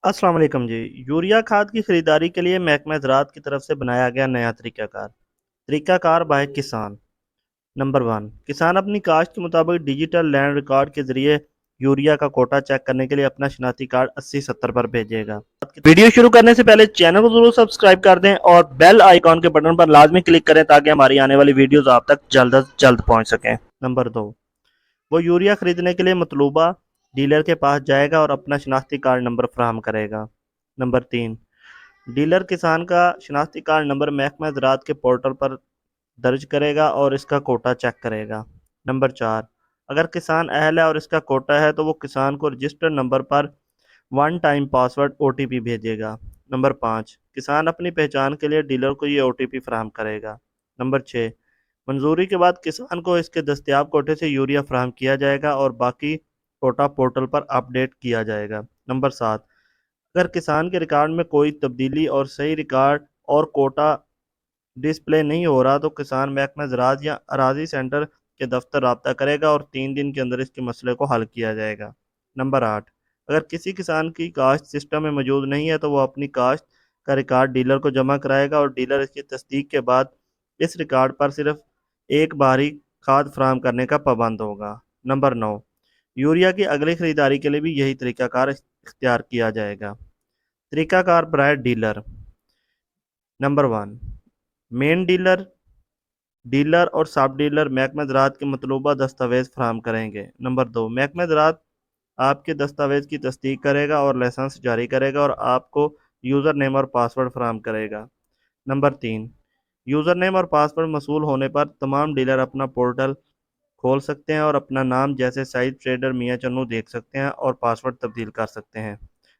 अस्सलाम वालेकुम जी। यूरिया खाद की खरीदारी के लिए महकमा ज़राअत की तरफ से बनाया गया नया तरीक़ाकार बाय किसान। नंबर 1, किसान अपनी काश्त के मुताबिक डिजिटल लैंड रिकॉर्ड के ज़रिए यूरिया का कोटा चेक करने के लिए अपना शनाख्ती कार्ड 8070 पर भेजेगा। वीडियो शुरू करने से पहले चैनल को ज़रूर सब्सक्राइब कर दें और बेल आइकॉन के बटन पर लाजमी क्लिक करें ताकि हमारी आने वाली वीडियोज़ आप तक जल्द अज जल्द पहुँच सकें। नंबर 2, वो यूरिया खरीदने के लिए मतलूबा डीलर के पास जाएगा और अपना शनाख्ती कार्ड नंबर फराहम करेगा। नंबर 3, डीलर किसान का शनाख्ती कार्ड नंबर महकमा ज़राअत के पोर्टल पर दर्ज करेगा और इसका कोटा चेक करेगा। नंबर 4, अगर किसान अहल है और इसका कोटा है तो वो किसान को रजिस्टर्ड नंबर पर वन टाइम पासवर्ड ओटीपी भेजेगा। नंबर 5, किसान अपनी पहचान के लिए डीलर को ये ओटीपी फराहम करेगा। नंबर 6, मंजूरी के बाद किसान को इसके दस्तयाब कोटे से यूरिया फराहम किया जाएगा और बाकी कोटा पोर्टल पर अपडेट किया जाएगा। नंबर 7, अगर किसान के रिकॉर्ड में कोई तब्दीली और सही रिकॉर्ड और कोटा डिस्प्ले नहीं हो रहा तो किसान महकमा ज़राअत या अराजी सेंटर के दफ्तर राब्ता करेगा और 3 दिन के अंदर इसके मसले को हल किया जाएगा। नंबर 8, अगर किसी किसान की काश्त सिस्टम में मौजूद नहीं है तो वो अपनी काश्त का रिकॉर्ड डीलर को जमा कराएगा और डीलर इसकी तस्दीक के बाद इस रिकॉर्ड पर सिर्फ एक बारी खाद फराहम करने का पाबंद होगा। नंबर 9, यूरिया की अगली खरीदारी के लिए भी यही तरीक़ाकार इख्तियार किया जाएगा। तरीक़ाकार बराए dealer. Number 1, main dealer dealer और सब डीलर महकमा ज़राअत के मतलूबा दस्तावेज़ फराहम करेंगे। नंबर 2, महकमा ज़राअत आपके दस्तावेज़ की तस्दीक करेगा और लाइसेंस जारी करेगा और आपको यूज़र नेम और पासवर्ड फराहम करेगा। नंबर 3, यूज़र नेम और पासवर्ड मौसूल होने पर तमाम डीलर अपना पोर्टल खोल सकते हैं और अपना नाम जैसे साइड ट्रेडर मियां चन्नू देख सकते हैं और पासवर्ड तब्दील कर सकते हैं।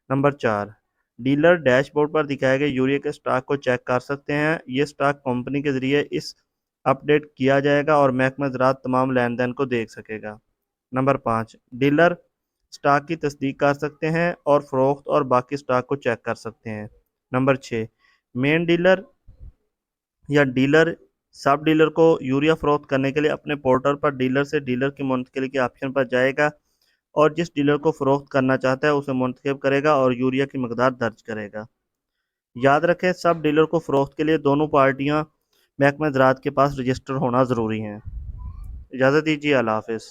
नंबर 4, डीलर डैशबोर्ड पर दिखाए गए यूरिया के स्टॉक को चेक कर सकते हैं। ये स्टॉक कंपनी के ज़रिए इस अपडेट किया जाएगा और महकमा ज़राअत तमाम लेन देन को देख सकेगा। नंबर 5, डीलर स्टॉक की तस्दीक कर सकते हैं और फ़रोख्त और बाकी स्टॉक को चेक कर सकते हैं। नंबर 6, मेन डीलर या डीलर सब डीलर को यूरिया फ़रोख्त करने के लिए अपने पोर्टल पर डीलर से डीलर की मुंतकिली के ऑप्शन पर जाएगा और जिस डीलर को फ़रोख्त करना चाहता है उसे मुंतखब करेगा और यूरिया की मकदार दर्ज करेगा। याद रखें, सब डीलर को फ़रोख्त के लिए दोनों पार्टियां महकमा ज़राअत के पास रजिस्टर होना ज़रूरी है। इजाज़त दीजिए, अल्लाह हाफ़िज़।